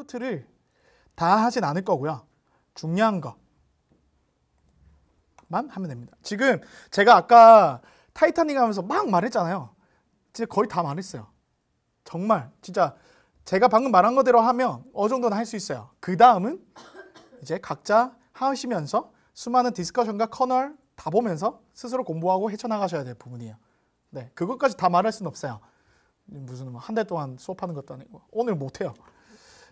포르트를 다 하진 않을 거고요. 중요한 것만 하면 됩니다. 지금 제가 아까 타이타닉 하면서 막 말했잖아요. 진짜 거의 다 말했어요. 정말 진짜 제가 방금 말한 거대로 하면 어느 정도는 할 수 있어요. 그 다음은 이제 각자 하시면서 수많은 디스커션과 커널 다 보면서 스스로 공부하고 헤쳐나가셔야 될 부분이에요. 네, 그것까지 다 말할 수는 없어요. 무슨 한 달 동안 수업하는 것도 아니고 오늘 못해요.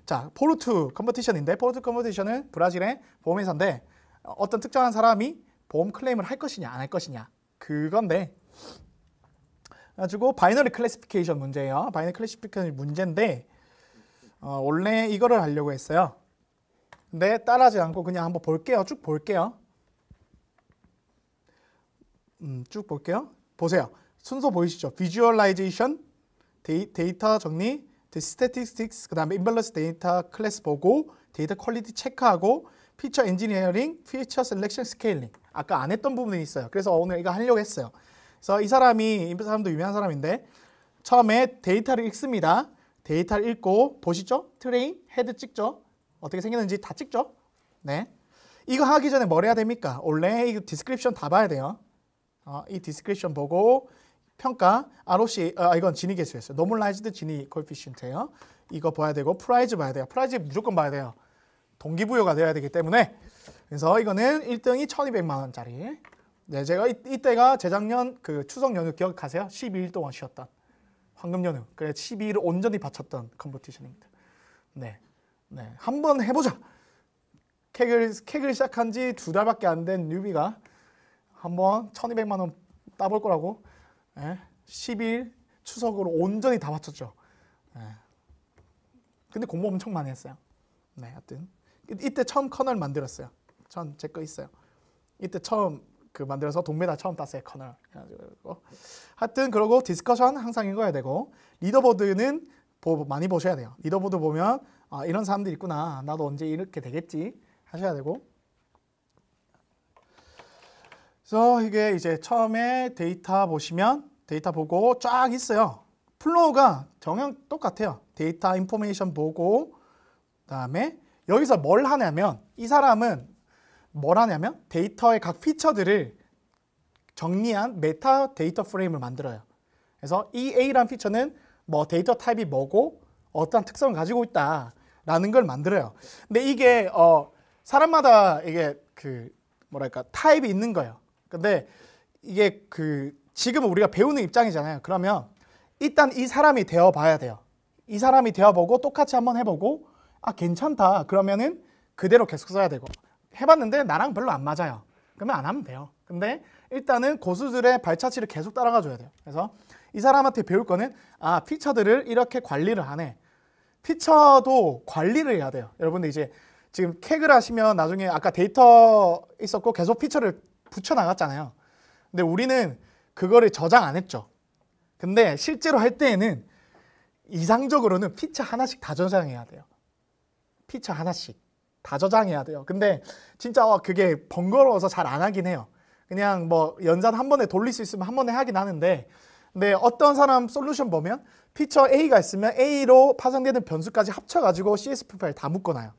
자, 포르투 컴퍼티션인데 포르투 컴퍼티션은 브라질의 보험회사인데 어떤 특정한 사람이 보험 클레임을 할 것이냐 안 할 것이냐 그건데 가지고 바이너리 클래시피케이션 문제예요. 바이너리 클래시피케이션 문제인데 원래 이거를 하려고 했어요. 근데 따라하지 않고 그냥 한번 볼게요. 쭉 볼게요. 쭉 볼게요. 보세요. 순서 보이시죠? 비주얼라이제이션, 데이터 정리, 스태티스틱스, 그 다음에 임밸런스 데이터 클래스 보고, 데이터 퀄리티 체크하고, 피처 엔지니어링, 피처 셀렉션 스케일링. 아까 안 했던 부분이 있어요. 그래서 오늘 이거 하려고 했어요. 그래서 이 사람도 유명한 사람인데 처음에 데이터를 읽습니다. 데이터를 읽고 보시죠? 트레인, 헤드 찍죠? 어떻게 생겼는지 다 찍죠? 네. 이거 하기 전에 뭘 해야 됩니까? 원래 이 디스크립션 다 봐야 돼요. 이 디스크립션 보고 평가, ROC, 이건 진위 계수였어요. 노멀라이즈드 진위 코에피시언트예요. 이거 봐야 되고 프라이즈 봐야 돼요. 프라이즈 무조건 봐야 돼요. 동기부여가 돼야 되기 때문에. 그래서 이거는 1등이 1200만 원짜리. 네, 제가 이때가 재작년 그 추석 연휴 기억하세요? 12일 동안 쉬었던 황금 연휴. 그래 12일을 온전히 바쳤던 컴퍼티션입니다. 네, 네, 한번 해보자. 캑을 시작한 지 2달밖에 안 된 뉴비가 한번 1200만 원 따볼 거라고. 네, 12일 추석으로 온전히 다 바쳤죠. 네. 근데 공부 엄청 많이 했어요. 네, 하여튼 이때 처음 커널 만들었어요. 전 제 거 있어요. 이때 처음 그 만들어서 동메달 처음 땄어요. 커널. 하여튼 그러고 디스커션 항상 읽어야 되고 리더보드는 많이 보셔야 돼요. 리더보드 보면 이런 사람들이 있구나. 나도 언제 이렇게 되겠지 하셔야 되고. 그래서 이게 이제 처음에 데이터 보시면 데이터 보고 쫙 있어요. 플로우가 정형 똑같아요. 데이터 인포메이션 보고 그다음에 여기서 뭘 하냐면 이 사람은 뭘 하냐면 데이터의 각 피처들을 정리한 메타 데이터 프레임을 만들어요. 그래서 이 A라는 피처는 뭐 데이터 타입이 뭐고 어떠한 특성을 가지고 있다라는 걸 만들어요. 근데 이게 사람마다 이게 그 뭐랄까 타입이 있는 거예요. 근데 이게 그 지금 우리가 배우는 입장이잖아요. 그러면 일단 이 사람이 되어봐야 돼요. 이 사람이 되어보고 똑같이 한번 해보고 괜찮다 그러면은 그대로 계속 써야 되고 해봤는데 나랑 별로 안 맞아요. 그러면 안 하면 돼요. 근데 일단은 고수들의 발자취를 계속 따라가 줘야 돼요. 그래서 이 사람한테 배울 거는 피처들을 이렇게 관리를 하네. 피처도 관리를 해야 돼요. 여러분들 이제 지금 캑을 하시면 나중에 아까 데이터 있었고 계속 피처를 붙여 나갔잖아요. 근데 우리는 그거를 저장 안 했죠. 근데 실제로 할 때에는 이상적으로는 피처 하나씩 다 저장해야 돼요. 피처 하나씩 다 저장해야 돼요. 근데 진짜 그게 번거로워서 잘 안 하긴 해요. 그냥 뭐 연산 한 번에 돌릴 수 있으면 한 번에 하긴 하는데 근데 어떤 사람 솔루션 보면 피처 A가 있으면 A로 파생되는 변수까지 합쳐가지고 CSV 파일 다 묶어놔요.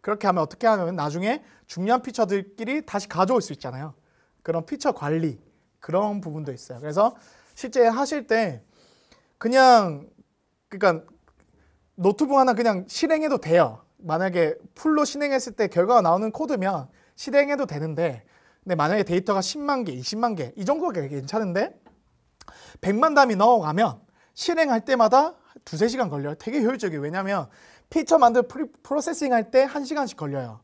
그렇게 하면 어떻게 하면 나중에 중요한 피처들끼리 다시 가져올 수 있잖아요. 그런 피처 관리 그런 부분도 있어요. 그래서 실제 하실 때 그냥 그러니까 노트북 하나 그냥 실행해도 돼요. 만약에 풀로 실행했을 때 결과가 나오는 코드면 실행해도 되는데 근데 만약에 데이터가 10만 개, 20만 개 이 정도가 괜찮은데 100만 단위 넣어가면 실행할 때마다 2-3시간 걸려요. 되게 효율적이에요. 왜냐하면 피처 만들 프로세싱 할 때 1시간씩 걸려요.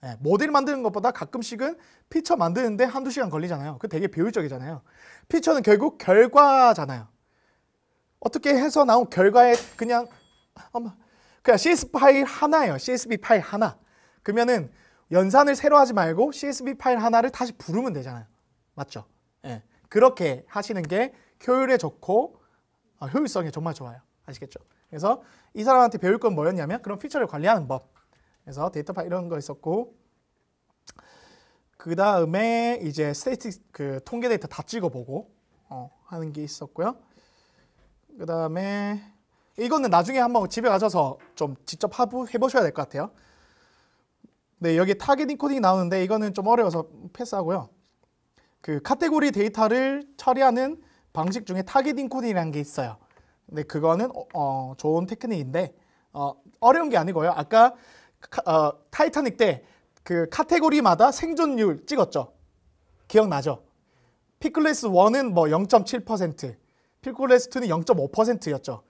네, 모델 만드는 것보다 가끔씩은 피처 만드는데 1-2시간 걸리잖아요. 그게 되게 비효율적이잖아요. 피처는 결국 결과잖아요. 어떻게 해서 나온 결과에 그냥 CSV 파일 하나예요. CSV 파일 하나. 그러면은 연산을 새로 하지 말고 CSV 파일 하나를 다시 부르면 되잖아요. 맞죠? 네. 그렇게 하시는 게 효율에 좋고 효율성이 정말 좋아요. 아시겠죠? 그래서 이 사람한테 배울 건 뭐였냐면 그런 피처를 관리하는 법. 그래서 데이터 파일 이런 거 있었고 그 다음에 이제 스태틱 그 통계 데이터 다 찍어보고 하는 게 있었고요. 그 다음에 이거는 나중에 한번 집에 가셔서 좀 직접 해보셔야 될 것 같아요. 네, 여기 타겟 인코딩이 나오는데 이거는 좀 어려워서 패스하고요. 그 카테고리 데이터를 처리하는 방식 중에 타겟 인코딩이라는 게 있어요. 근데 그거는 좋은 테크닉인데 어려운 게 아니고요. 아까 타이타닉 때 그 카테고리마다 생존율 찍었죠. 기억나죠? 피클레스 1은 뭐 0.7%, 피클레스 2는 0.5%였죠.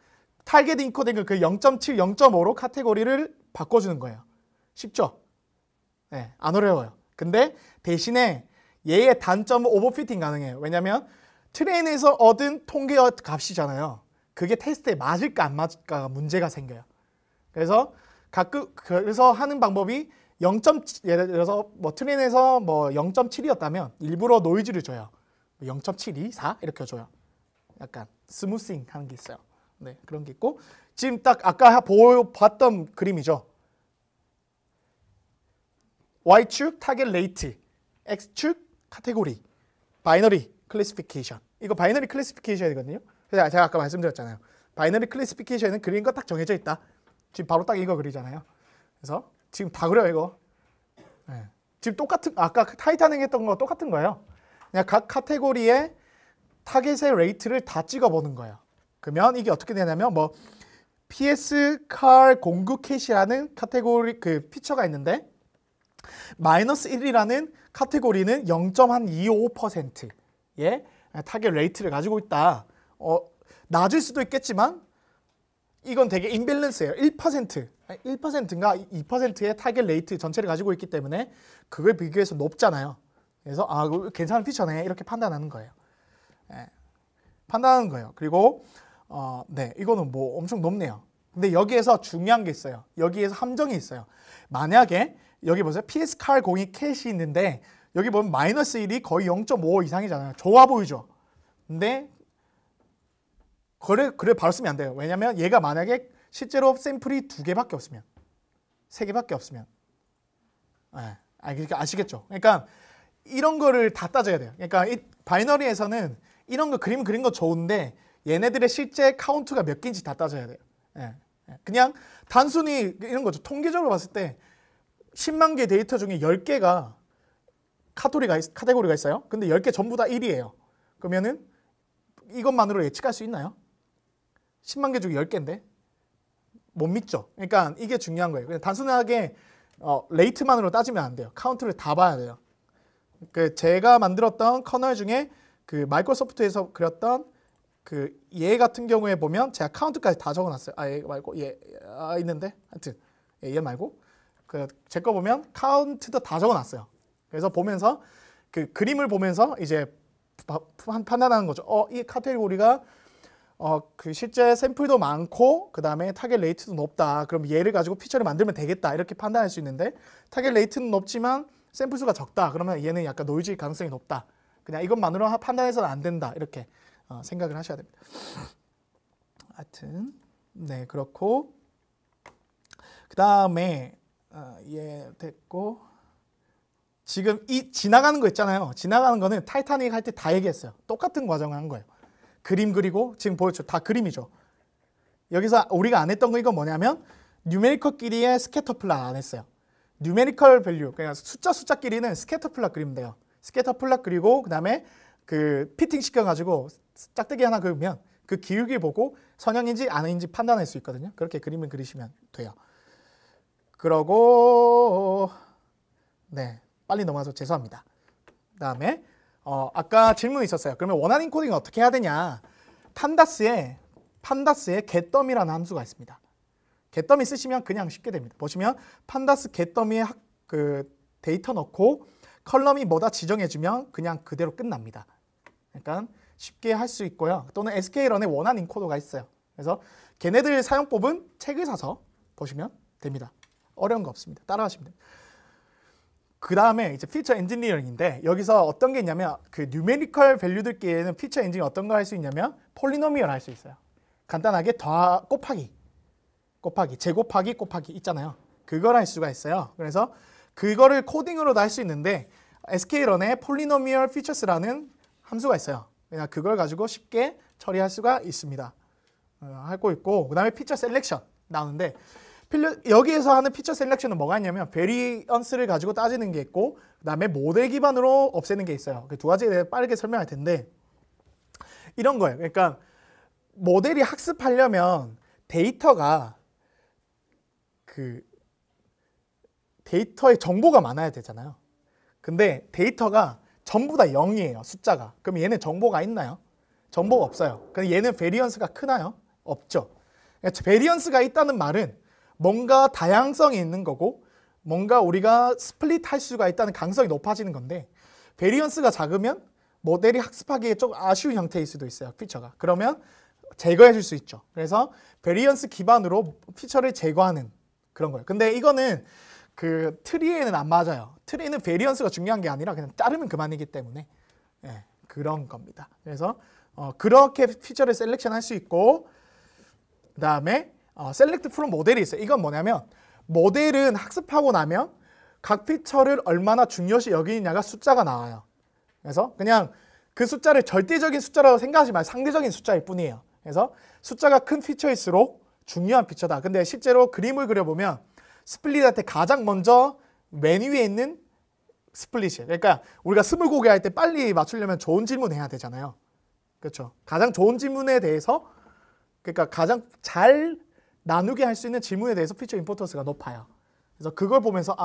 타겟 인코딩은 그 0.7, 0.5로 카테고리를 바꿔주는 거예요. 쉽죠? 네, 안 어려워요. 근데 대신에 얘의 단점은 오버피팅 가능해요. 왜냐면 트레인에서 얻은 통계 값이잖아요. 그게 테스트에 맞을까 안 맞을까가 문제가 생겨요. 그래서 하는 방법이 예를 들어서 뭐 트레인에서 뭐 0.7이었다면 일부러 노이즈를 줘요. 0.72, 4 이렇게 줘요. 약간 스무싱 하는 게 있어요. 네, 그런 게 있고 지금 딱 아까 봤던 그림이죠. Y축 타겟 레이트, X축 카테고리, 바이너리 클래시피케이션. 이거 바이너리 클래시피케이션이거든요. 그래서 제가 아까 말씀드렸잖아요. 바이너리 클래시피케이션은 그린 거 딱 정해져 있다. 지금 바로 딱 이거 그리잖아요. 그래서 지금 다 그려요 이거. 네. 지금 똑같은 아까 타이타닉 했던 거 똑같은 거예요. 그냥 각 카테고리의 타겟의 레이트를 다 찍어보는 거예요. 그러면 이게 어떻게 되냐면 뭐 PS car 공급 캐시라는 카테고리 그 피처가 있는데 마이너스 1이라는 카테고리는 0.25%의 타겟 레이트를 가지고 있다. 낮을 수도 있겠지만 이건 되게 임밸런스예요. 1%인가 2%의 타겟 레이트 전체를 가지고 있기 때문에 그걸 비교해서 높잖아요. 그래서 괜찮은 피처네 이렇게 판단하는 거예요. 네. 판단하는 거예요. 그리고 네, 이거는 뭐 엄청 높네요. 근데 여기에서 중요한 게 있어요. 여기에서 함정이 있어요. 만약에 여기 보세요. PS 칼 공이 캐시 있는데 여기 보면 마이너스 1이 거의 0.5 이상이잖아요. 좋아 보이죠? 근데 그래 바로 쓰면 안 돼요. 왜냐면 얘가 만약에 실제로 샘플이 2개밖에 없으면 3개밖에 없으면 그러니까 아시겠죠? 그러니까 이런 거를 다 따져야 돼요. 그러니까 이 바이너리에서는 이런 거 그림 그린 거 좋은데 얘네들의 실제 카운트가 몇 개인지 다 따져야 돼요. 그냥 단순히 이런 거죠. 통계적으로 봤을 때 10만 개 데이터 중에 10개가 카테고리가 있어요. 근데 10개 전부 다 1이에요. 그러면은 이것만으로 예측할 수 있나요? 10만 개 중에 10개인데 못 믿죠. 그러니까 이게 중요한 거예요. 그냥 단순하게 레이트만으로 따지면 안 돼요. 카운트를 다 봐야 돼요. 그 제가 만들었던 커널 중에 그 마이크로소프트에서 그렸던 그 얘 같은 경우에 보면 제가 카운트까지 다 적어놨어요. 얘 말고 있는데 하여튼 얘 말고 제 거 보면 카운트도 다 적어놨어요. 그래서 보면서 그 그림을 보면서 이제 판단하는 거죠. 이 카테고리가 그 실제 샘플도 많고 그 다음에 타겟 레이트도 높다. 그럼 얘를 가지고 피처를 만들면 되겠다. 이렇게 판단할 수 있는데 타겟 레이트는 높지만 샘플 수가 적다. 그러면 얘는 약간 노이즈일 가능성이 높다. 그냥 이것만으로 판단해서는 안 된다. 이렇게 생각을 하셔야 됩니다. 하여튼 네 그렇고 그 다음에 얘 됐고 지금 이 지나가는 거 있잖아요. 지나가는 거는 타이타닉 할 때 다 얘기했어요. 똑같은 과정을 한 거예요. 그림 그리고 지금 보였죠. 다 그림이죠. 여기서 우리가 안 했던 거 이건 뭐냐면 뉴메리컬끼리의 스캐터 플랫 안 했어요. 뉴메리컬 밸류 그냥 숫자끼리는 스캐터 플랫 그리면 돼요. 스캐터 플랫 그리고 그 다음에 그 피팅 시켜가지고 짝대기 하나 그리면 그 기울기 보고 선형인지 아닌지 판단할 수 있거든요. 그렇게 그림을 그리시면 돼요. 그러고 네 빨리 넘어가서 죄송합니다. 그 다음에 아까 질문이 있었어요. 그러면 원하는 인코딩은 어떻게 해야 되냐? 판다스에 getDummy라는 함수가 있습니다. getDummy 쓰시면 그냥 쉽게 됩니다. 보시면 판다스 getDummy에 그 데이터 넣고 컬럼이 뭐다 지정해주면 그냥 그대로 끝납니다. 그러니까 쉽게 할 수 있고요. 또는 sklearn에 원하는 인코더가 있어요. 그래서 걔네들 사용법은 책을 사서 보시면 됩니다. 어려운 거 없습니다. 따라하시면 됩니다. 그 다음에 이제 피처 엔지니어링인데 여기서 어떤 게 있냐면 그 뉴메리컬 밸류들끼리는 피처 엔지니어 어떤 걸 할 수 있냐면 폴리노미얼 할 수 있어요. 간단하게 곱하기 제곱하기 있잖아요. 그걸 할 수가 있어요. 그래서 그거를 코딩으로도 할 수 있는데 sklearn에 폴리노미얼 피처스라는 함수가 있어요. 그냥 그걸 가지고 쉽게 처리할 수가 있습니다. 하고 있고, 그 다음에 피처 셀렉션 나오는데, 여기에서 하는 피처 셀렉션은 뭐가 있냐면 베리언스를 가지고 따지는 게 있고, 그 다음에 모델 기반으로 없애는 게 있어요. 그 두 가지에 대해 빠르게 설명할 텐데, 이런 거예요. 그러니까 모델이 학습하려면 데이터가 데이터에 정보가 많아야 되잖아요. 근데 데이터가 전부 다 0이에요. 숫자가. 그럼 얘는 정보가 있나요? 정보가 없어요. 근데 얘는 베리언스가 크나요? 없죠. 그러니까 베리언스가 있다는 말은 뭔가 다양성이 있는 거고, 뭔가 우리가 스플릿 할 수가 있다는 가능성이 높아지는 건데, 베리언스가 작으면 모델이 학습하기에 좀 아쉬운 형태일 수도 있어요. 피처가. 그러면 제거해 줄 수 있죠. 그래서 베리언스 기반으로 피처를 제거하는 그런 거예요. 근데 이거는 그 트리에는 안 맞아요. 트리는 베리언스가 중요한 게 아니라 그냥 자르면 그만이기 때문에 그런 겁니다. 그래서 그렇게 피처를 셀렉션 할 수 있고, 그 다음에 셀렉트 프롬 모델이 있어요. 이건 뭐냐면 모델은 학습하고 나면 각 피처를 얼마나 중요시 여기느냐가 숫자가 나와요. 그래서 그냥 그 숫자를 절대적인 숫자라고 생각하지 말고 상대적인 숫자일 뿐이에요. 그래서 숫자가 큰 피처일수록 중요한 피처다. 근데 실제로 그림을 그려보면 스플릿할 때 가장 먼저 맨 위에 있는 스플릿이에요. 그러니까 우리가 스물고개 할 때 빨리 맞추려면 좋은 질문 해야 되잖아요. 그렇죠? 가장 좋은 질문에 대해서, 그러니까 가장 잘 나누게 할 수 있는 질문에 대해서 피처 임포턴스가 높아요. 그래서 그걸 보면서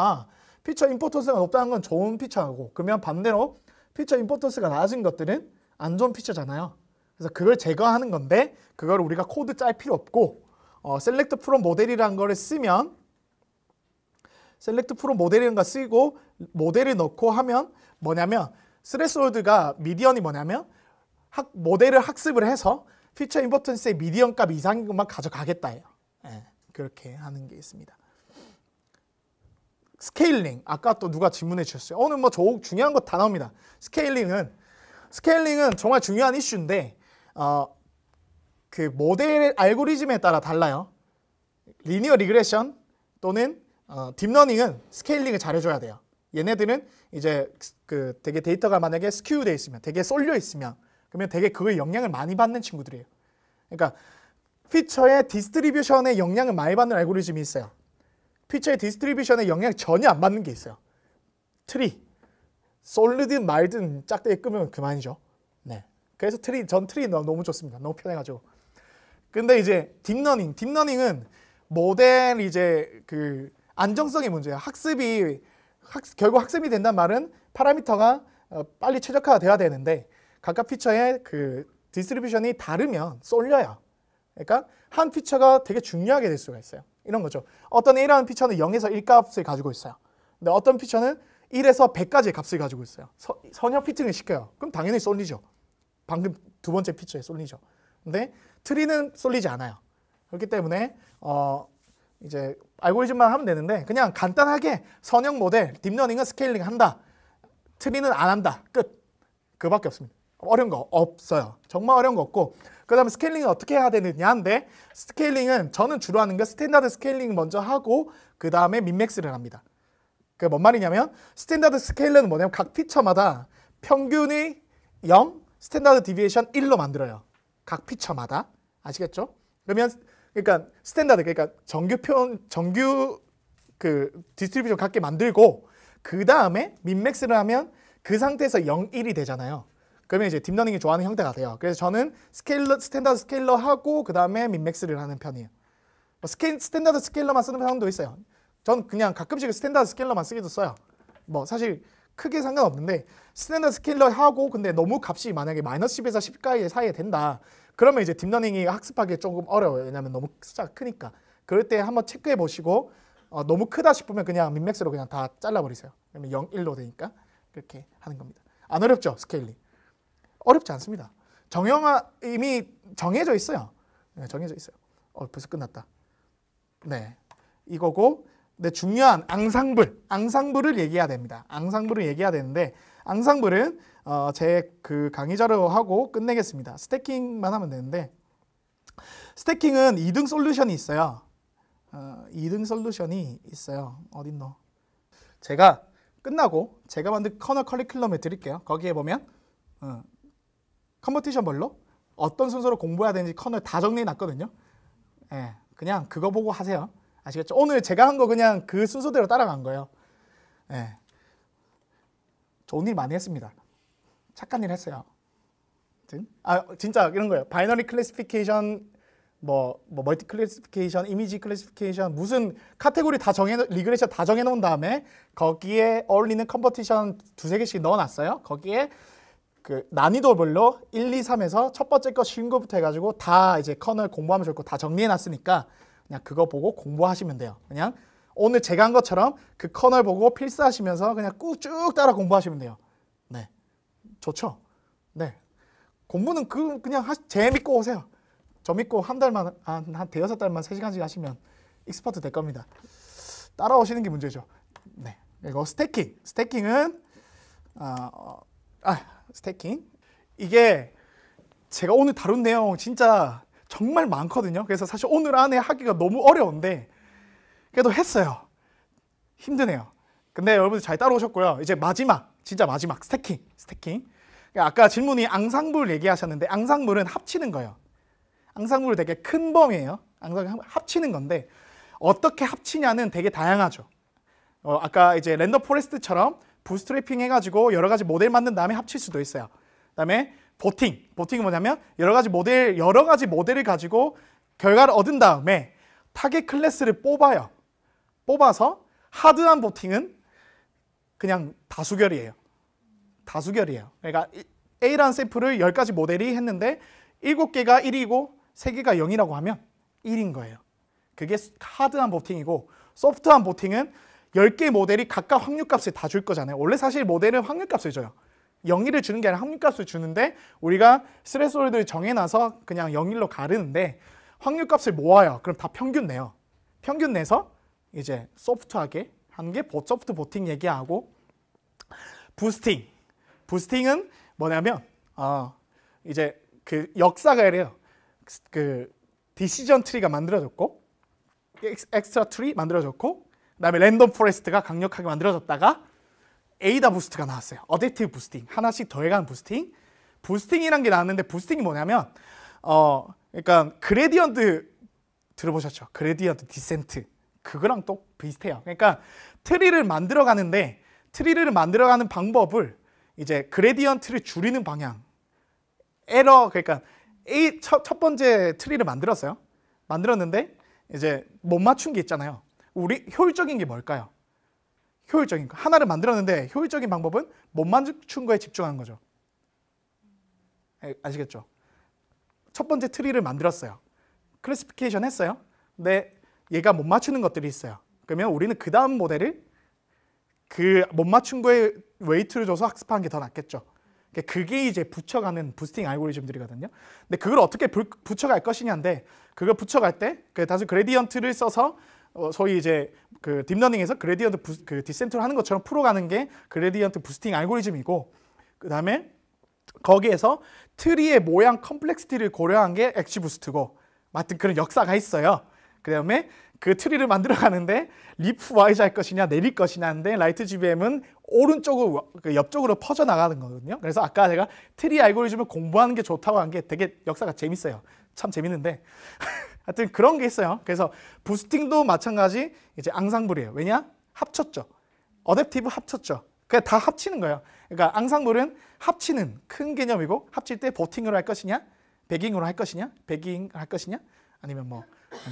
피처 임포턴스가 높다는 건 좋은 피처하고, 그러면 반대로 피처 임포턴스가 낮은 것들은 안 좋은 피처잖아요. 그래서 그걸 제거하는 건데, 그걸 우리가 코드 짤 필요 없고, 셀렉트 프롬 모델이라는 거를 쓰면, 셀렉트 프롬 모델이라는 거 쓰고 모델을 넣고 하면 뭐냐면, 스레스홀드가 미디언이 뭐냐면 모델을 학습을 해서 피처 임포턴스의 미디언 값 이상인 것만 가져가겠다예요. 그렇게 하는 게 있습니다. 스케일링, 아까 또 누가 질문해 주셨어요. 오늘 뭐 중요한 거 다 나옵니다. 스케일링은 정말 중요한 이슈인데, 그 모델 알고리즘에 따라 달라요. 리니어 리그레션 또는 딥러닝은 스케일링을 잘해줘야 돼요. 얘네들은 이제 되게 데이터가 만약에 스큐 돼 있으면, 되게 쏠려 있으면, 그러면 되게 그거에 영향을 많이 받는 친구들이에요. 그러니까 피처의 디스트리뷰션에 영향을 많이 받는 알고리즘이 있어요. 피처의 디스트리뷰션에 영향을 전혀 안 받는 게 있어요. 트리, 솔리든 말든 짝대기 끄면 그만이죠. 네. 그래서 전 트리 너무 좋습니다. 너무 편해가지고. 근데 이제 딥러닝은 모델 이제 그 안정성의 문제예요. 결국 학습이 된다는 말은 파라미터가 빨리 최적화가 돼야 되는데, 각각 피처의 그 디스트리뷰션이 다르면 쏠려요. 그러니까 한 피처가 되게 중요하게 될 수가 있어요. 이런 거죠. 어떤 A라는 피처는 0에서 1 값을 가지고 있어요. 근데 어떤 피처는 1에서 100까지의 값을 가지고 있어요. 선형 피팅을 시켜요. 그럼 당연히 쏠리죠. 방금 두 번째 피처에 쏠리죠. 근데 트리는 쏠리지 않아요. 그렇기 때문에 이제 알고리즘만 하면 되는데, 그냥 간단하게 선형 모델, 딥러닝은 스케일링 한다, 트리는 안 한다, 끝. 그밖에 없습니다. 어려운 거 없어요. 정말 어려운 거 없고, 그 다음에 스케일링은 어떻게 해야 되느냐인데, 스케일링은 저는 주로 하는 거 스탠다드 스케일링 먼저 하고 그 다음에 민맥스를 합니다. 그게 뭔 말이냐면, 스탠다드 스케일러는 뭐냐면 각 피처마다 평균이 0, 스탠다드 디비에이션 1로 만들어요. 각 피처마다. 아시겠죠? 그러면 그러니까 스탠다드, 그러니까 정규 그 디스트리뷰션 갖게 만들고, 그 다음에 민맥스를 하면 그 상태에서 0, 1이 되잖아요. 그러면 이제 딥러닝이 좋아하는 형태가 돼요. 그래서 저는 스탠다드 스케일러 하고 그 다음에 민맥스를 하는 편이에요. 스탠다드 스케일러만 쓰는 사람도 있어요. 전 그냥 가끔씩 스탠다드 스케일러만 쓰기도 써요. 뭐 사실 크게 상관없는데, 스탠다드 스케일러 하고 근데 너무 값이 만약에 마이너스 10에서 10 사이에 된다, 그러면 이제 딥러닝이 학습하기 조금 어려워요. 왜냐면 너무 숫자가 크니까. 그럴 때 한번 체크해 보시고, 너무 크다 싶으면 그냥 민맥스로 그냥 다 잘라버리세요. 그러면 0, 1로 되니까 그렇게 하는 겁니다. 안 어렵죠? 스케일링. 어렵지 않습니다. 이미 정해져 있어요. 네, 정해져 있어요. 벌써 끝났다. 네, 이거고, 근데 중요한 앙상블을 얘기해야 됩니다. 앙상블을 얘기해야 되는데, 앙상블은 제 그 강의 자료하고 끝내겠습니다. 스태킹만 하면 되는데, 스태킹은 2등 솔루션이 있어요. 2등 솔루션이 있어요. 어딨노? 제가 끝나고 제가 만든 커널 커리큘럼을 드릴게요. 거기에 보면 컴퍼티션별로 어떤 순서로 공부해야 되는지 커널 다 정리해 놨거든요. 예, 그냥 그거 보고 하세요. 아시겠죠? 오늘 제가 한 거 그냥 그 순서대로 따라간 거예요. 예, 좋은 일 많이 했습니다. 착한 일 했어요. 진짜 이런 거예요. 바이너리 클래시피케이션, 멀티 클래시피케이션, 이미지 클래시피케이션, 무슨 카테고리 다 리그레이션 다 정해놓은 다음에 거기에 어울리는 컨버티션 두세 개씩 넣어놨어요. 거기에 그 난이도별로 1, 2, 3에서 첫 번째 거 쉬운 거부터 해가지고 다 이제 커널 공부하면 좋고 다 정리해놨으니까 그냥 그거 보고 공부하시면 돼요. 그냥 오늘 제가 한 것처럼 그 커널 보고 필사하시면서 그냥 쭉 따라 공부하시면 돼요. 네, 좋죠. 네, 공부는 그냥 재밌고 오세요. 저 믿고 한 달만 한 대여섯 달만 3시간씩 하시면 익스퍼트 될 겁니다. 따라오시는 게 문제죠. 네, 그리고 스태킹은 스태킹 이게 제가 오늘 다룬 내용 진짜 정말 많거든요. 그래서 사실 오늘 안에 하기가 너무 어려운데 그래도 했어요. 힘드네요. 근데 여러분들 잘 따라오셨고요. 이제 진짜 마지막 스태킹. 아까 질문이 앙상블 얘기하셨는데 앙상블은 합치는 거예요. 앙상블은 되게 큰 범위예요. 합치는 건데 어떻게 합치냐는 되게 다양하죠. 아까 이제 랜덤 포레스트처럼 부스트래핑 해가지고 여러 가지 모델 만든 다음에 합칠 수도 있어요. 그다음에 보팅은 뭐냐면 여러 가지 모델을 가지고 결과를 얻은 다음에 타겟 클래스를 뽑아서 하드한 보팅은 그냥 다수결이에요. 그러니까 A라는 샘플을 10가지 모델이 했는데 7개가 1이고 3개가 0이라고 하면 1인 거예요. 그게 하드한 보팅이고 소프트한 보팅은 10개 모델이 각각 확률값을 다 줄 거잖아요. 원래 사실 모델은 확률값을 줘요. 0일을 주는 게 아니라 확률값을 주는데 우리가 스레스홀드를 정해놔서 그냥 0일로 가르는데 확률값을 모아요. 그럼 다 평균 내요. 평균 내서 이제 소프트하게 하는 게 소프트 보팅 얘기하고 부스팅은 뭐냐면 이제 그 역사가 이래요. 그 디시전 트리가 만들어졌고 엑스트라 트리 만들어졌고 그다음에 랜덤 포레스트가 강력하게 만들어졌다가 에이다 부스트가 나왔어요. 어댑티브 부스팅 하나씩 더해가는 부스팅이란 게 나왔는데 부스팅이 뭐냐면 그러니까 그레디언트 들어보셨죠? 그레디언트 디센트 그거랑 또 비슷해요. 그러니까 트리를 만들어가는 방법을 이제 그레디언트를 줄이는 방향 그러니까 첫 번째 트리를 만들었는데 이제 못 맞춘 게 있잖아요. 우리 효율적인 게 뭘까요? 효율적인 거 하나를 만들었는데 효율적인 방법은 못 맞춘 거에 집중하는 거죠. 아시겠죠? 첫 번째 트리를 만들었어요. 클래시피케이션 했어요. 근데 얘가 못 맞추는 것들이 있어요. 그러면 우리는 그 다음 모델을 그 못 맞춘 거에 웨이트를 줘서 학습하는 게 더 낫겠죠. 그게 이제 붙여가는 부스팅 알고리즘들이거든요. 근데 그걸 어떻게 붙여갈 것이냐인데 그걸 붙여갈 때 다시 그레디언트를 써서 소위 이제 그 딥러닝에서 그레디언트 그 디센트를 하는 것처럼 풀어가는 게 그레디언트 부스팅 알고리즘이고 그 다음에 거기에서 트리의 모양 컴플렉시티를 고려한 게 엑시부스트고 하여튼 그런 역사가 있어요. 그 다음에 그 트리를 만들어가는데 리프 와이즈 할 것이냐 내릴 것이냐 하는데 라이트 GBM은 오른쪽으로 옆쪽으로 퍼져나가는 거거든요. 그래서 아까 제가 트리 알고리즘을 공부하는 게 좋다고 한 게 되게 역사가 재밌어요. 참 재밌는데 하여튼 그런 게 있어요. 그래서 부스팅도 마찬가지 이제 앙상블이에요. 왜냐? 합쳤죠. 어댑티브 합쳤죠. 그냥 다 합치는 거예요. 그러니까 앙상블은 합치는 큰 개념이고 합칠 때 보팅으로 할 것이냐 배깅으로 할 것이냐 아니면 뭐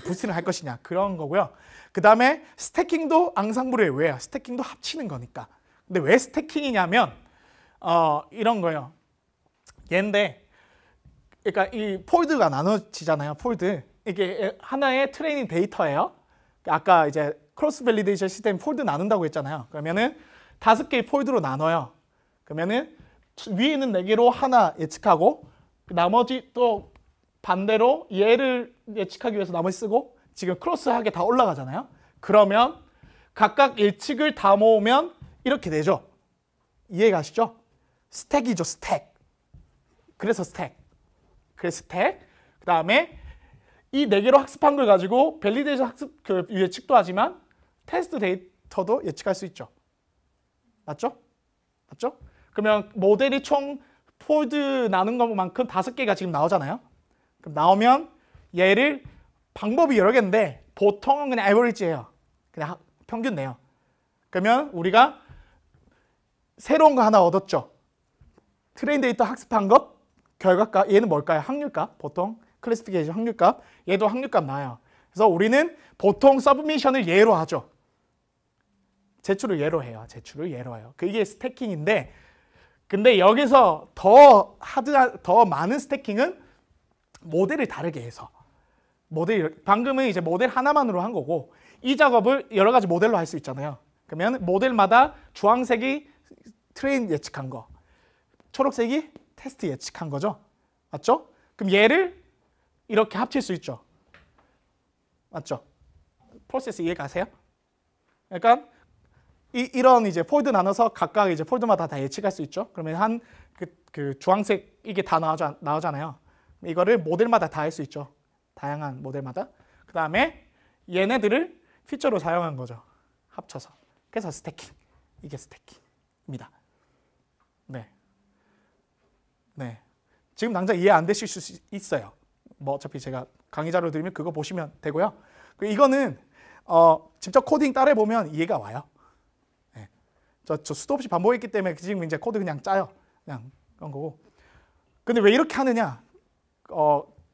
부스팅을 할 것이냐 그런 거고요. 그 다음에 스태킹도 앙상블이에요. 왜요? 스태킹도 합치는 거니까. 근데 왜 스태킹이냐면 이런 거예요. 얘인데 그러니까 이 폴드가 나눠지잖아요. 폴드. 이게 하나의 트레이닝 데이터예요. 아까 이제 크로스 밸리데이션 시스템 폴드 나눈다고 했잖아요. 그러면은 5개의 폴드로 나눠요. 그러면은 위에 있는 4개로 하나 예측하고 나머지 또 반대로 얘를 예측하기 위해서 나머지 쓰고 지금 크로스하게 다 올라가잖아요. 그러면 각각 예측을 다 모으면 이렇게 되죠. 이해가시죠? 스택이죠, 스택. 그래서 스택. 그 다음에 이 4개로 학습한 걸 가지고 밸리데이션 학습 그 예측도 하지만 테스트 데이터도 예측할 수 있죠. 맞죠? 그러면 모델이 총 폴드 나눈 것만큼 5개가 지금 나오잖아요. 그럼 나오면 얘를 방법이 여러 개인데 보통은 그냥 에버리지예요. 그냥 평균 내요. 그러면 우리가 새로운 거 하나 얻었죠. 트레인 데이터 학습한 것 결과값 얘는 뭘까요? 확률값. 보통 클래시피케이션 확률값. 얘도 확률값 나와요. 그래서 우리는 보통 서브미션을 예로 하죠. 제출을 예로 해요. 제출을 예로 해요. 그게 스태킹인데 근데 여기서 더 많은 스태킹은 모델을 다르게 해서 방금은 이제 모델 하나만으로 한 거고 이 작업을 여러 가지 모델로 할 수 있잖아요. 그러면 모델마다 주황색이 트레인 예측한 거, 초록색이 테스트 예측한 거죠. 맞죠? 그럼 얘를 이렇게 합칠 수 있죠. 맞죠? 프로세스 이해 가세요? 그러니까 이런 이제 폴드 나눠서 각각 이제 폴드마다 다 예측할 수 있죠. 그러면 그 주황색 이게 다 나오잖아요. 이거를 모델마다 다 할 수 있죠. 다양한 모델마다. 그 다음에 얘네들을 피처로 사용한 거죠. 합쳐서. 그래서 스태킹. 이게 스태킹입니다. 네. 네. 지금 당장 이해 안 되실 수 있어요. 뭐 어차피 제가 강의 자료 드리면 그거 보시면 되고요. 이거는 직접 코딩 따라 보면 이해가 와요. 네. 저 수도 없이 반복했기 때문에 지금 이제 코드 그냥 짜요. 그냥 그런 거고. 근데 왜 이렇게 하느냐?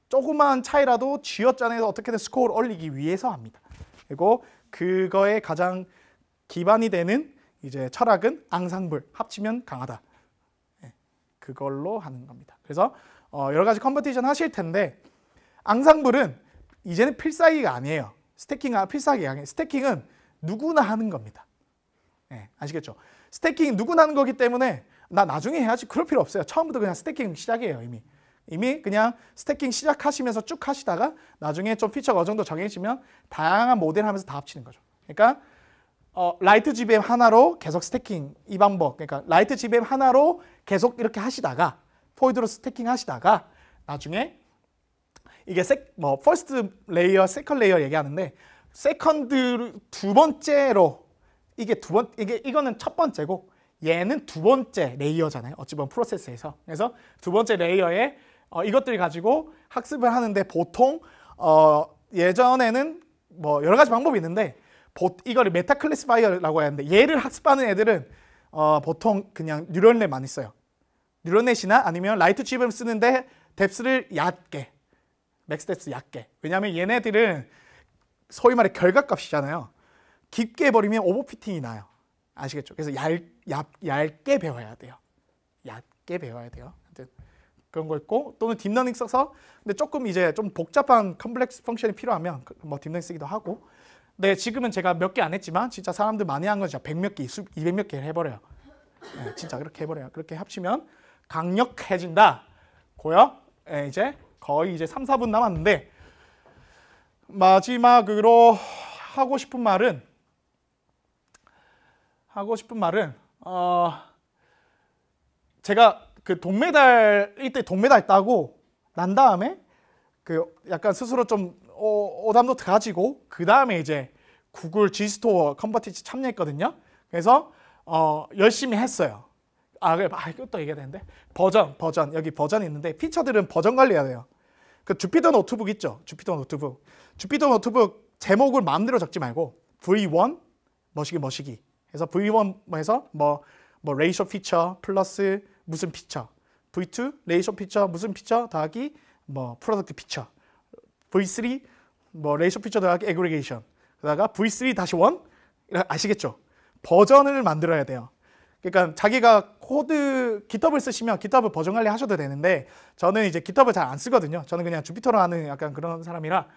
조그만 차이라도 쥐어짜내서 어떻게든 스코어를 올리기 위해서 합니다. 그리고 그거에 가장 기반이 되는 이제 철학은 앙상블, 합치면 강하다. 네, 그걸로 하는 겁니다. 그래서 여러 가지 컴퍼티션 하실 텐데 앙상블은 이제는 필살기가 아니에요. 스태킹은 필살기가 아니에요. 스태킹은 누구나 하는 겁니다. 네, 아시겠죠? 스태킹 누구나 하는 거기 때문에 나 나중에 해야지 그럴 필요 없어요. 처음부터 그냥 스태킹 시작이에요. 이미 그냥 스태킹 시작하시면서 쭉 하시다가 나중에 좀 피처가 어느 정도 정해지면 다양한 모델 하면서 다 합치는 거죠. 그러니까 라이트 GBM 하나로 계속 스태킹 이 방법. 그러니까 라이트 GBM 하나로 계속 이렇게 하시다가 폴드로 스태킹 하시다가 나중에 이게 퍼스트 레이어, 세컨드 레이어 얘기하는데 세컨드 두 번째로 이거는 첫 번째고 얘는 두 번째 레이어잖아요. 어찌 보면 프로세스에서. 그래서 두 번째 레이어에 이것들을 가지고 학습을 하는데 보통 예전에는 뭐 여러 가지 방법이 있는데 이거를 메타 클래시파이어라고 하는데 얘를 학습하는 애들은 보통 그냥 뉴럴넷 많이 써요. 뉴럴넷이나 아니면 라이트 GBM 쓰는데 뎁스를 얕게, 맥스 뎁스 얕게. 왜냐하면 얘네들은 소위 말해 결과값이잖아요. 깊게 버리면 오버피팅이 나요. 아시겠죠? 그래서 얇게 배워야 돼요. 얕게 배워야 돼요. 그런 거 있고 또는 딥러닝 써서 근데 조금 이제 좀 복잡한 컴플렉스 펑션이 필요하면 뭐 딥러닝 쓰기도 하고. 네, 지금은 제가 몇 개 안 했지만 진짜 사람들 많이 한 건 진짜 100몇 개, 200몇 개 해버려요. 네, 진짜 그렇게 해버려요. 그렇게 합치면 강력해진다. 고요. 네, 이제 거의 이제 3, 4분 남았는데 마지막으로 하고 싶은 말은 제가 그 이때 동메달 따고 난 다음에 그 약간 스스로 좀 오담도 가지고 그 다음에 이제 구글 G스토어 컴퍼티션 참여했거든요. 그래서 열심히 했어요. 그래, 이것도 얘기해야 되는데 버전 여기 버전이 있는데 피처들은 버전 관리해야 돼요. 그 주피터 노트북 있죠. 주피터 노트북 제목을 마음대로 적지 말고 V1 머시기 해서 V1에서 뭐 레이쇼 피처 플러스 무슨 피처, V2 레이쇼 피처 무슨 피처 더하기 뭐 프로덕트 피처, V3 뭐 레이쇼 피처 더하기 에그리게이션, 그러다가 V3-1 아시겠죠? 버전을 만들어야 돼요. 그러니까 자기가 GitHub을 쓰시면 GitHub 버전 관리 하셔도 되는데 저는 이제 GitHub을 잘 안 쓰거든요. 저는 그냥 주피터로 하는 약간 그런 사람이라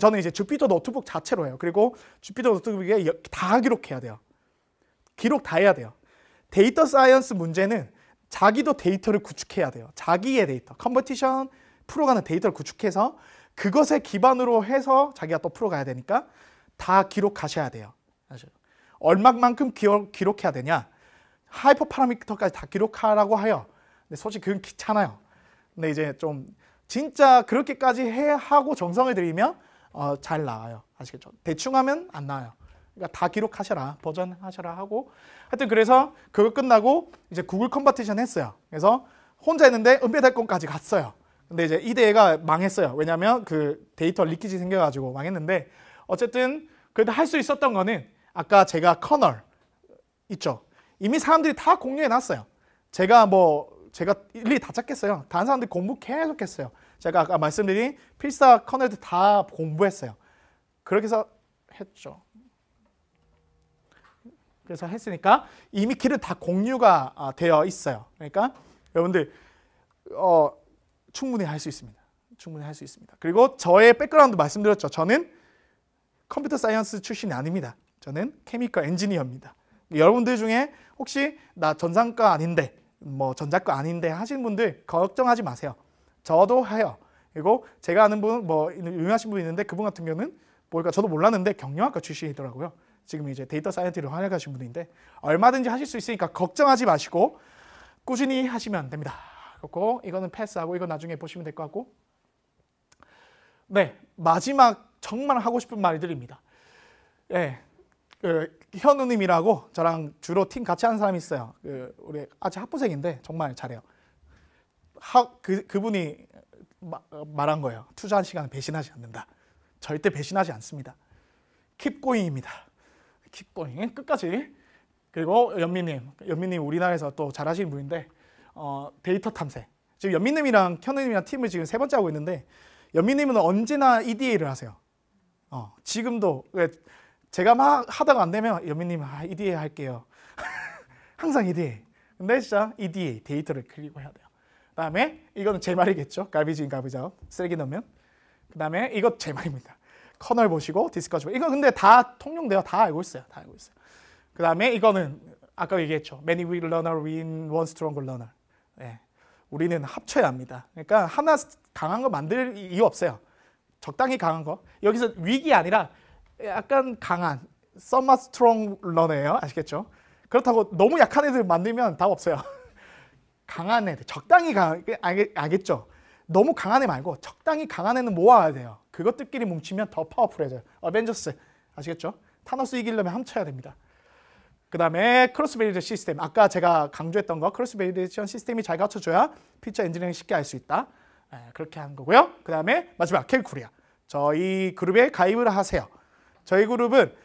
저는 이제 주피터 노트북 자체로 해요. 그리고 주피터 노트북에 다 기록해야 돼요. 기록 다 해야 돼요. 데이터 사이언스 문제는 자기도 데이터를 구축해야 돼요. 자기의 데이터, 컴퍼티션 풀어가는 데이터를 구축해서 그것에 기반으로 해서 자기가 또 풀어가야 되니까 다 기록하셔야 돼요. 얼마만큼 기록해야 되냐? 하이퍼 파라미터까지 다 기록하라고 해요. 근데 솔직히 그건 귀찮아요. 근데 이제 좀 진짜 그렇게까지 하고 정성을 들이면 잘 나와요. 아시겠죠? 대충 하면 안 나와요. 그러니까 다 기록하셔라, 버전 하셔라 하고 하여튼 그래서 그거 끝나고 이제 구글 컴퍼티션 했어요. 그래서 혼자 했는데 은배달권까지 갔어요. 근데 이제 이 대회가 망했어요. 왜냐면 그 데이터 리키지 생겨가지고 망했는데 어쨌든 그래도 할 수 있었던 거는 아까 제가 커널 있죠. 이미 사람들이 다 공유해 놨어요. 제가 일일이 다 찾겠어요. 다른 사람들이 공부 계속 했어요. 제가 아까 말씀드린 필사 커널도 다 공부했어요. 그렇게 해서 했죠. 그래서 했으니까 이미 길은 다 공유가 되어 있어요. 그러니까 여러분들 충분히 할 수 있습니다. 충분히 할 수 있습니다. 그리고 저의 백그라운드 말씀드렸죠. 저는 컴퓨터 사이언스 출신이 아닙니다. 저는 케미컬 엔지니어입니다. 여러분들 중에 혹시 나 전산과 아닌데 뭐 전자과 아닌데 하시는 분들 걱정하지 마세요. 저도 해요. 그리고 제가 아는 분 뭐 유명하신 분 있는데 그분 같은 경우는 뭘까 저도 몰랐는데 경영학과 출신이더라고요. 지금 이제 데이터 사이언티스트로 활약하신 분인데 얼마든지 하실 수 있으니까 걱정하지 마시고 꾸준히 하시면 됩니다. 그렇고 이거는 패스하고 이거 나중에 보시면 될 것 같고 네 마지막 정말 하고 싶은 말들입니다. 예, 현우님이라고 저랑 주로 팀 같이 하는 사람이 있어요. 우리 아직 학부생인데 정말 잘해요. 그분이 말한 거예요. 투자한 시간을 배신하지 않는다. 절대 배신하지 않습니다. Keep going입니다. Keep going 끝까지. 그리고 연민님 우리나라에서 또 잘하시는 분인데 데이터 탐색. 지금 연민님이랑 현우님이랑 팀을 지금 3번째 하고 있는데 연민님은 언제나 EDA를 하세요. 지금도 제가 막 하다가 안 되면 연민님 EDA 할게요. 항상 EDA. 근데 진짜 EDA 데이터를 클릭을 해야 돼요. 그다음에 이거는 제 말이겠죠. 갈비지 인 갈비지 아웃. 쓰레기 넣으면. 그다음에 이거 제 말입니다. 커널 보시고 디스커스. 이거 근데 다 통용돼요. 다 알고 있어요. 다 알고 있어요. 그다음에 이거는 아까 얘기했죠. Many weak learner win one stronger learner. 네. 우리는 합쳐야 합니다. 그러니까 하나 강한 거 만들 이유 없어요. 적당히 강한 거. 여기서 위기 아니라 약간 강한 somewhat strong learner예요. 아시겠죠? 그렇다고 너무 약한 애들 만들면 답 없어요. 강한 애들, 적당히 강한, 알겠죠? 너무 강한 애 말고 적당히 강한 애는 모아야 돼요. 그것들끼리 뭉치면 더 파워풀해져요. 어벤져스 아시겠죠? 타노스 이기려면 합쳐야 됩니다. 그 다음에 크로스 베리에이션 시스템. 아까 제가 강조했던 거 크로스 베리에이션 시스템이 잘 갖춰줘야 피처 엔지니어링 쉽게 할 수 있다. 그렇게 하는 거고요. 그 다음에 마지막 케그코리아. 저희 그룹에 가입을 하세요. 저희 그룹은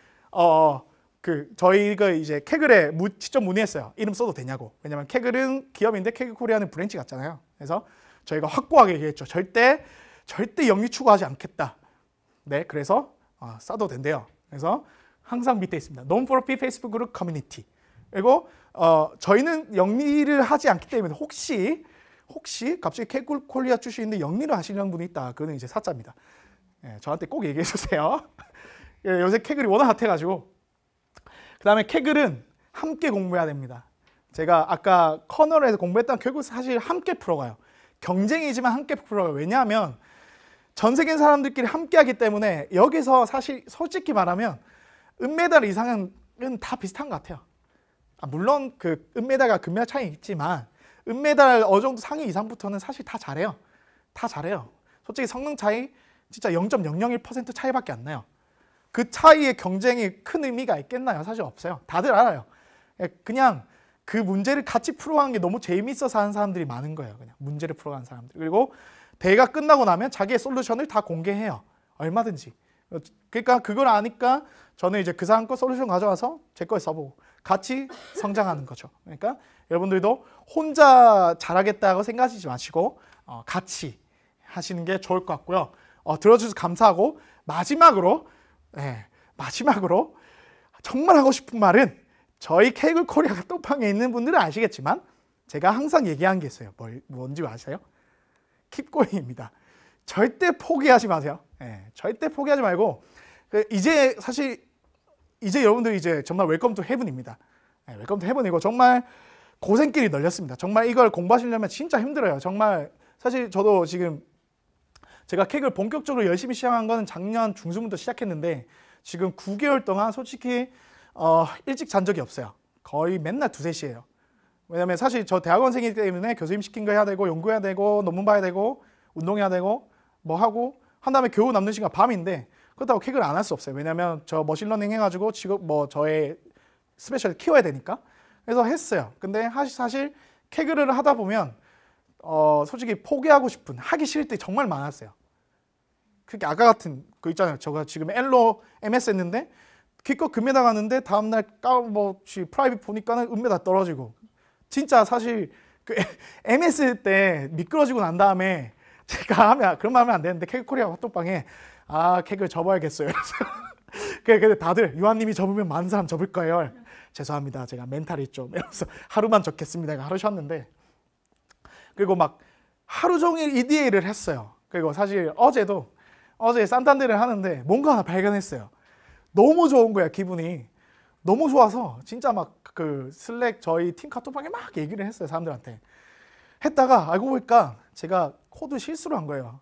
저희가 이제 케글에 직접 문의했어요. 이름 써도 되냐고. 왜냐면 케글은 기업인데 케그코리아는 브랜치 같잖아요. 그래서 저희가 확고하게 얘기했죠. 절대 영리 추구하지 않겠다. 네, 그래서 써도 된대요. 그래서 항상 밑에 있습니다. Non-profit 페이스북 그룹 커뮤니티. 그리고 저희는 영리를 하지 않기 때문에 혹시 갑자기 케글코리아 출신인데 영리를 하시는 분이 있다. 그거는 이제 사짜입니다. 네, 저한테 꼭 얘기해 주세요. 요새 케글이 워낙 핫해가지고. 그 다음에 케글은 함께 공부해야 됩니다. 제가 아까 커널에서 공부했던 결국 사실 함께 풀어가요. 경쟁이지만 함께 풀어가요. 왜냐하면 전 세계 사람들끼리 함께 하기 때문에 여기서 사실 솔직히 말하면 은메달 이상은 다 비슷한 것 같아요. 물론 그 은메달과 금메달 차이 있지만 은메달 어느 정도 상위 이상부터는 사실 다 잘해요. 다 잘해요. 솔직히 성능 차이 진짜 0.001% 차이밖에 안 나요. 그 차이의 경쟁이 큰 의미가 있겠나요? 사실 없어요. 다들 알아요. 그냥 그 문제를 같이 풀어가는 게 너무 재미있어서 하는 사람들이 많은 거예요. 그냥 문제를 풀어가는 사람들. 그리고 대회가 끝나고 나면 자기의 솔루션을 다 공개해요. 얼마든지. 그러니까 그걸 아니까 저는 이제 그 사람 거 솔루션 가져와서 제 거에 써보고 같이 성장하는 거죠. 그러니까 여러분들도 혼자 잘하겠다고 생각하지 마시고 같이 하시는 게 좋을 것 같고요. 들어주셔서 감사하고 마지막으로 정말 하고 싶은 말은 저희 케글코리아 카톡방에 있는 분들은 아시겠지만 제가 항상 얘기한 게 있어요. 뭔지 아세요? Keep going입니다. 절대 포기하지 마세요. 절대 포기하지 말고 이제 여러분들 이제 정말 웰컴 투 헤븐입니다. 웰컴 투 헤븐이고 정말 고생길이 널렸습니다. 정말 이걸 공부하시려면 진짜 힘들어요. 정말 사실 저도 지금 제가 케글 본격적으로 열심히 시작한 거는 작년 중순부터 시작했는데 지금 9개월 동안 솔직히 일찍 잔 적이 없어요. 거의 맨날 2, 3시예요. 왜냐면 사실 저 대학원생이기 때문에 교수님 시킨 거 해야 되고 연구해야 되고 논문 봐야 되고 운동해야 되고 뭐 하고 한 다음에 겨우 남는 시간 밤인데 그렇다고 케글 안 할 수 없어요. 왜냐면 저 머신러닝 해가지고 지금 뭐 저의 스페셜 키워야 되니까 그래서 했어요. 근데 사실 케글을 하다 보면 솔직히 포기하고 싶은, 하기 싫을 때 정말 많았어요. 그게 아까 같은 거 있잖아요. 제가 지금 엘로 MS 했는데 기껏 금메달 갔는데 다음날 프라이빗 보니까는 은메달 떨어지고, 진짜 사실 그 MS 때 미끄러지고 난 다음에 제가 그런 말 하면 안 되는데, 케이크 코리아 핫도그방에 케이크를 접어야겠어요. 근데 다들 유한님이 접으면 많은 사람 접을 거예요. 죄송합니다. 제가 멘탈이 좀 이러면서 하루만 접겠습니다. 하루 쉬었는데, 그리고 막 하루 종일 EDA를 했어요. 그리고 사실 어제 산탄데를 하는데 뭔가 하나 발견했어요. 너무 좋은 거야. 기분이 너무 좋아서 진짜 막 그 슬랙 저희 팀 카톡방에 막 얘기를 했어요. 사람들한테. 했다가 알고 보니까 제가 코드 실수를 한 거예요.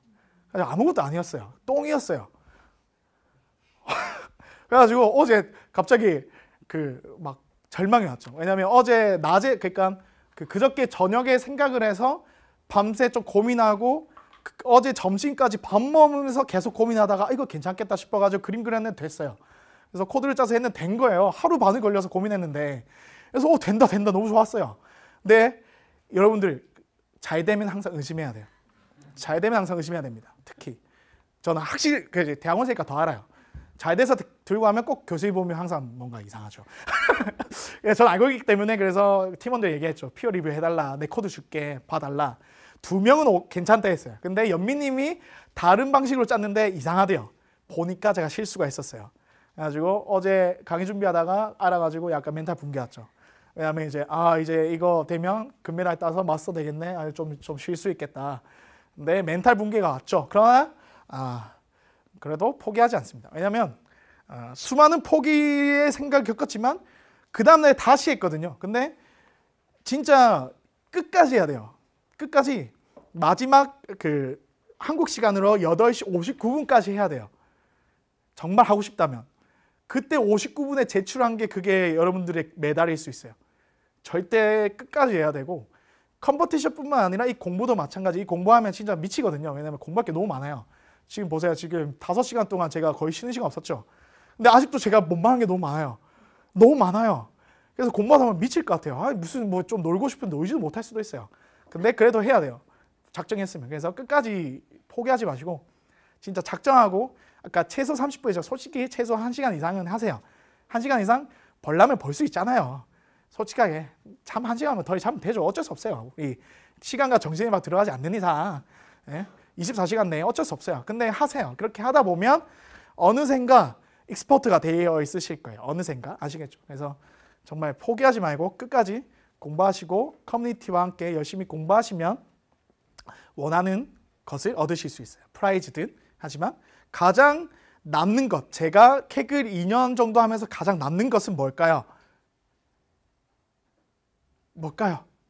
아무것도 아니었어요. 똥이었어요. 그래가지고 어제 갑자기 막 절망이 왔죠. 왜냐면 어제 낮에, 그러니까 그저께 저녁에 생각을 해서 밤새 좀 고민하고, 어제 점심까지 밥 먹으면서 계속 고민하다가 이거 괜찮겠다 싶어가지고 그림 그렸는데 됐어요. 그래서 코드를 짜서 했는데 된 거예요. 하루 반을 걸려서 고민했는데. 그래서 된다 너무 좋았어요. 근데 여러분들 잘 되면 항상 의심해야 돼요. 잘 되면 항상 의심해야 됩니다. 특히 저는 확실히 대학원생이니까 더 알아요. 잘 돼서 들고 가면 꼭 교수님 보면 항상 뭔가 이상하죠. 저는 알고 있기 때문에 그래서 팀원들 얘기했죠. 피어 리뷰 해달라. 내 코드 줄게. 봐달라. 2명은 괜찮다 했어요. 근데 연미님이 다른 방식으로 짰는데 이상하대요. 보니까 제가 실수가 있었어요. 그래가지고 어제 강의 준비하다가 알아가지고 약간 멘탈 붕괴 왔죠. 왜냐면 이제 이거 되면 금메달 따서 마스터 되겠네. 좀 쉴 수 있겠다. 근데 멘탈 붕괴가 왔죠. 그러나 그래도 포기하지 않습니다. 왜냐면 수많은 포기의 생각을 겪었지만 그 다음날 다시 했거든요. 근데 진짜 끝까지 해야 돼요. 끝까지 마지막 한국 시간으로 8시 59분까지 해야 돼요. 정말 하고 싶다면. 그때 59분에 제출한 게 그게 여러분들의 메달일 수 있어요. 절대 끝까지 해야 되고, 컴퍼티션뿐만 아니라 이 공부도 마찬가지. 이 공부하면 진짜 미치거든요. 왜냐면 공부할 게 너무 많아요. 지금 보세요. 지금 5시간 동안 제가 거의 쉬는 시간 없었죠. 근데 아직도 제가 못 말한 게 너무 많아요. 너무 많아요. 그래서 공부하다 보면 미칠 것 같아요. 무슨 좀 놀고 싶은데 놀지도 못할 수도 있어요. 근데 그래도 해야 돼요. 작정했으면. 그래서 끝까지 포기하지 마시고 진짜 작정하고, 아까 최소 30분이죠. 솔직히 최소 1시간 이상은 하세요. 1시간 이상 벌려면 벌 수 있잖아요. 솔직하게 잠 1시간만 더 자면 되죠. 어쩔 수 없어요. 이 시간과 정신이 막 들어가지 않는 이상 24시간 내에 어쩔 수 없어요. 근데 하세요. 그렇게 하다 보면 어느샌가 익스퍼트가 되어 있으실 거예요. 어느샌가. 아시겠죠? 그래서 정말 포기하지 말고 끝까지 공부하시고 커뮤니티와 함께 열심히 공부하시면 원하는 것을 얻으실 수 있어요. 프라이즈든. 하지만 가장 남는 것, 제가 캑을 2년 정도 하면서 가장 남는 것은 뭘까요?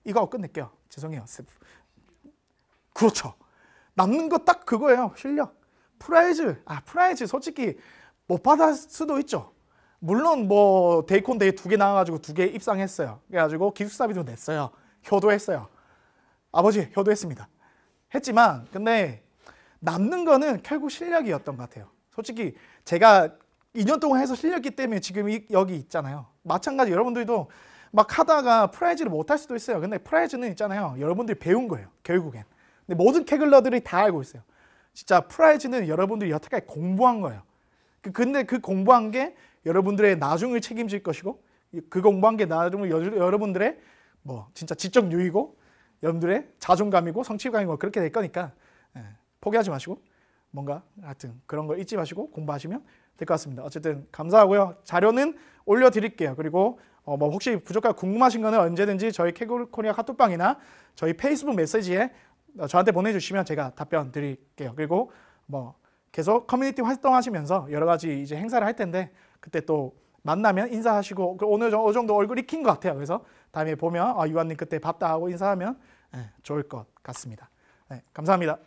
이거 하고 끝낼게요. 죄송해요. 그렇죠. 남는 거 딱 그거예요. 실력. 프라이즈 솔직히 못 받을 수도 있죠. 물론 데이콘 데이 2개 나와가지고 2개 입상했어요. 그래가지고 기숙사비도 냈어요. 효도했어요. 아버지 효도했습니다. 했지만 근데 남는 거는 결국 실력이었던 것 같아요. 솔직히 제가 2년 동안 해서 실력이기 때문에 지금 여기 있잖아요. 마찬가지 여러분들도 막 하다가 프라이즈를 못 할 수도 있어요. 근데 프라이즈는 있잖아요. 여러분들이 배운 거예요. 결국엔. 근데 모든 캐글러들이 다 알고 있어요. 진짜 프라이즈는 여러분들이 여태까지 공부한 거예요. 근데 그 공부한 게 여러분들의 나중을 책임질 것이고, 그 공부한 게 나중에 여러분들의 진짜 지적 유의고, 여러분들의 자존감이고 성취감이고 그렇게 될 거니까 포기하지 마시고 뭔가 하여튼 그런 거 잊지 마시고 공부하시면 될 것 같습니다. 어쨌든 감사하고요. 자료는 올려드릴게요. 그리고 혹시 부족하고 궁금하신 거는 언제든지 저희 캑코리아 카톡방이나 저희 페이스북 메시지에 저한테 보내주시면 제가 답변 드릴게요. 그리고 계속 커뮤니티 활동하시면서 여러 가지 이제 행사를 할 텐데 그때 또 만나면 인사하시고, 어느 정도 얼굴 익힌 것 같아요. 그래서 다음에 보면 유한님 그때 봤다 하고 인사하면 좋을 것 같습니다. 감사합니다.